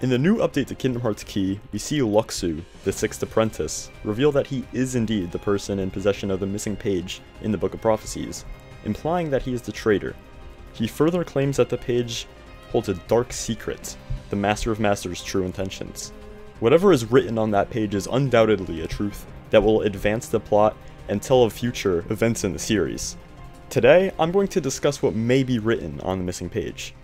In the new update to Kingdom Hearts Key, we see Luxu, the sixth apprentice, reveal that he is indeed the person in possession of the missing page in the Book of Prophecies, implying that he is the traitor. He further claims that the page holds a dark secret, the Master of Masters' true intentions. Whatever is written on that page is undoubtedly a truth that will advance the plot and tell of future events in the series. Today, I'm going to discuss what may be written on the missing page.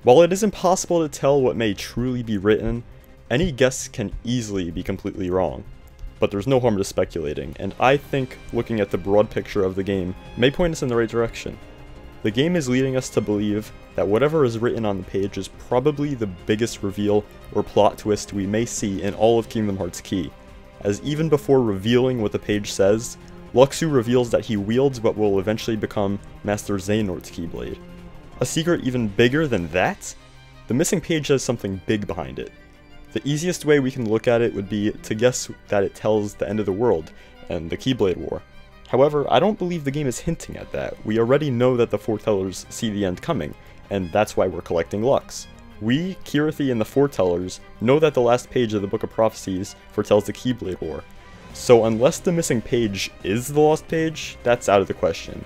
While it is impossible to tell what may truly be written, any guess can easily be completely wrong. But there's no harm to speculating, and I think looking at the broad picture of the game may point us in the right direction. The game is leading us to believe that whatever is written on the page is probably the biggest reveal or plot twist we may see in all of Kingdom Hearts Key, as even before revealing what the page says, Luxu reveals that he wields what will eventually become Master Xehanort's Keyblade. A secret even bigger than that? The missing page has something big behind it. The easiest way we can look at it would be to guess that it tells the end of the world and the Keyblade War. However, I don't believe the game is hinting at that. We already know that the foretellers see the end coming, and that's why we're collecting Lux. We, Kirathi and the foretellers, know that the last page of the Book of Prophecies foretells the Keyblade War. So unless the missing page is the lost page, that's out of the question.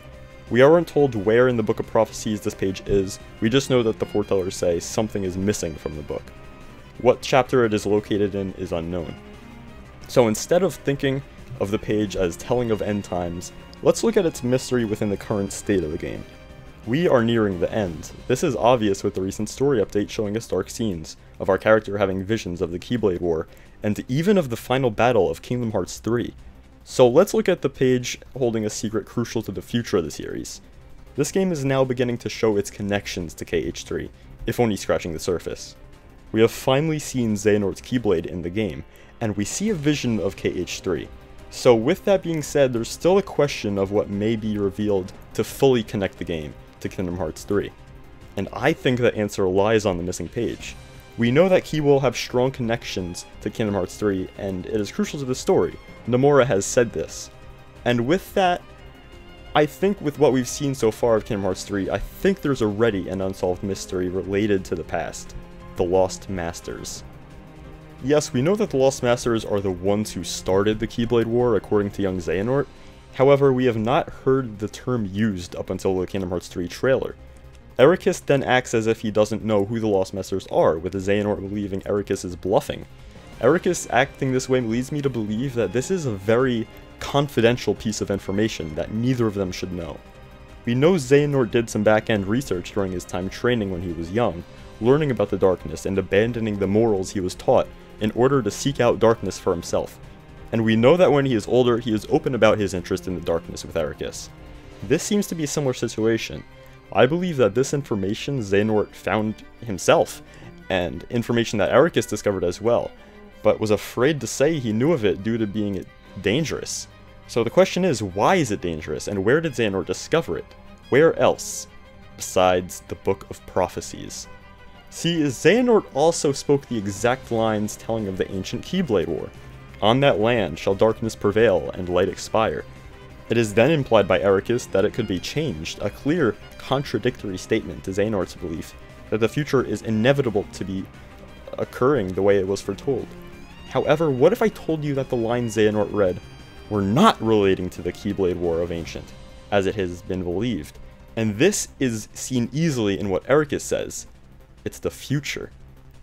We aren't told where in the Book of Prophecies this page is, we just know that the foretellers say something is missing from the book. What chapter it is located in is unknown. So instead of thinking of the page as telling of end times, let's look at its mystery within the current state of the game. We are nearing the end. This is obvious with the recent story update showing us dark scenes, of our character having visions of the Keyblade War, and even of the final battle of Kingdom Hearts 3. So let's look at the page holding a secret crucial to the future of the series. This game is now beginning to show its connections to KH3, if only scratching the surface. We have finally seen Xehanort's Keyblade in the game, and we see a vision of KH3. So with that being said, there's still a question of what may be revealed to fully connect the game to Kingdom Hearts 3. And I think that answer lies on the missing page. We know that Key will have strong connections to Kingdom Hearts 3, and it is crucial to the story. Nomura has said this. And with that, I think with what we've seen so far of Kingdom Hearts 3, I think there's already an unsolved mystery related to the past. The Lost Masters. Yes, we know that the Lost Masters are the ones who started the Keyblade War according to young Xehanort. However, we have not heard the term used up until the Kingdom Hearts 3 trailer. Ericus then acts as if he doesn't know who the Lost Masters are, with Xehanort believing Ericus is bluffing. Ericus acting this way leads me to believe that this is a very confidential piece of information that neither of them should know. We know Xehanort did some back-end research during his time training when he was young, learning about the darkness and abandoning the morals he was taught in order to seek out darkness for himself. And we know that when he is older, he is open about his interest in the darkness with Ericus. This seems to be a similar situation. I believe that this information Xehanort found himself, and information that Ericus discovered as well, but was afraid to say he knew of it due to being dangerous. So the question is, why is it dangerous, and where did Xehanort discover it? Where else, besides the Book of Prophecies? See, Xehanort also spoke the exact lines telling of the ancient Keyblade War. On that land shall darkness prevail and light expire. It is then implied by Ericus that it could be changed, a clear, contradictory statement to Xehanort's belief that the future is inevitable to be occurring the way it was foretold. However, what if I told you that the lines Xehanort read were not relating to the Keyblade War of Ancient, as it has been believed? And this is seen easily in what Ericus says. It's the future.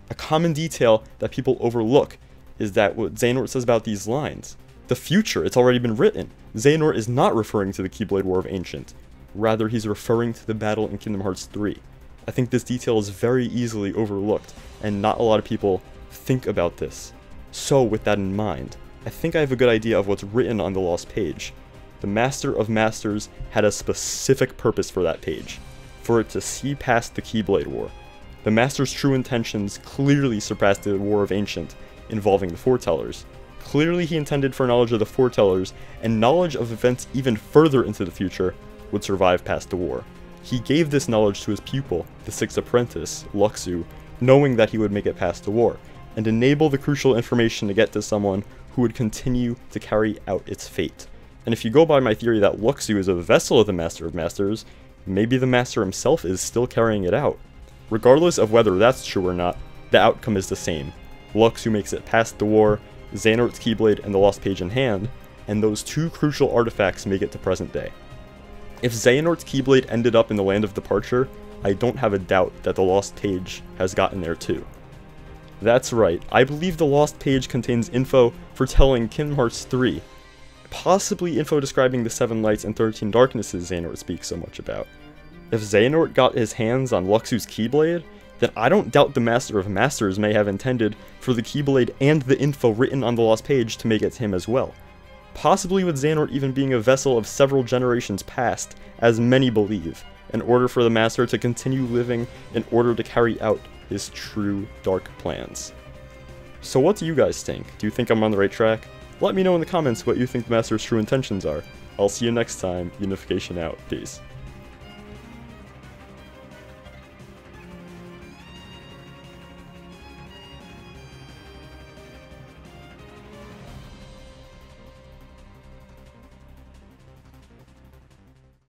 A common detail that people overlook is that what Xehanort says about these lines. The future, it's already been written. Xehanort is not referring to the Keyblade War of Ancient. Rather, he's referring to the battle in Kingdom Hearts 3. I think this detail is very easily overlooked, and not a lot of people think about this. So, with that in mind, I think I have a good idea of what's written on the lost page. The Master of Masters had a specific purpose for that page, for it to see past the Keyblade War. The Master's true intentions clearly surpassed the War of Ancient, involving the foretellers. Clearly he intended for knowledge of the foretellers, and knowledge of events even further into the future would survive past the war. He gave this knowledge to his pupil, the sixth apprentice, Luxu, knowing that he would make it past the war, and enable the crucial information to get to someone who would continue to carry out its fate. And if you go by my theory that Luxu is a vessel of the Master of Masters, maybe the Master himself is still carrying it out. Regardless of whether that's true or not, the outcome is the same. Luxu makes it past the war, Xehanort's Keyblade and the Lost Page in hand, and those two crucial artifacts make it to present day. If Xehanort's Keyblade ended up in the Land of Departure, I don't have a doubt that the Lost Page has gotten there too. That's right, I believe the Lost Page contains info foretelling Kingdom Hearts 3, possibly info describing the 7 Lights and 13 Darknesses Xehanort speaks so much about. If Xehanort got his hands on Luxu's Keyblade, then I don't doubt the Master of Masters may have intended for the Keyblade and the info written on the Lost Page to make it to him as well. Possibly with Xehanort even being a vessel of several generations past, as many believe, in order for the Master to continue living in order to carry out his true dark plans. So what do you guys think? Do you think I'm on the right track? Let me know in the comments what you think the Master's true intentions are. I'll see you next time. Unification out. Peace.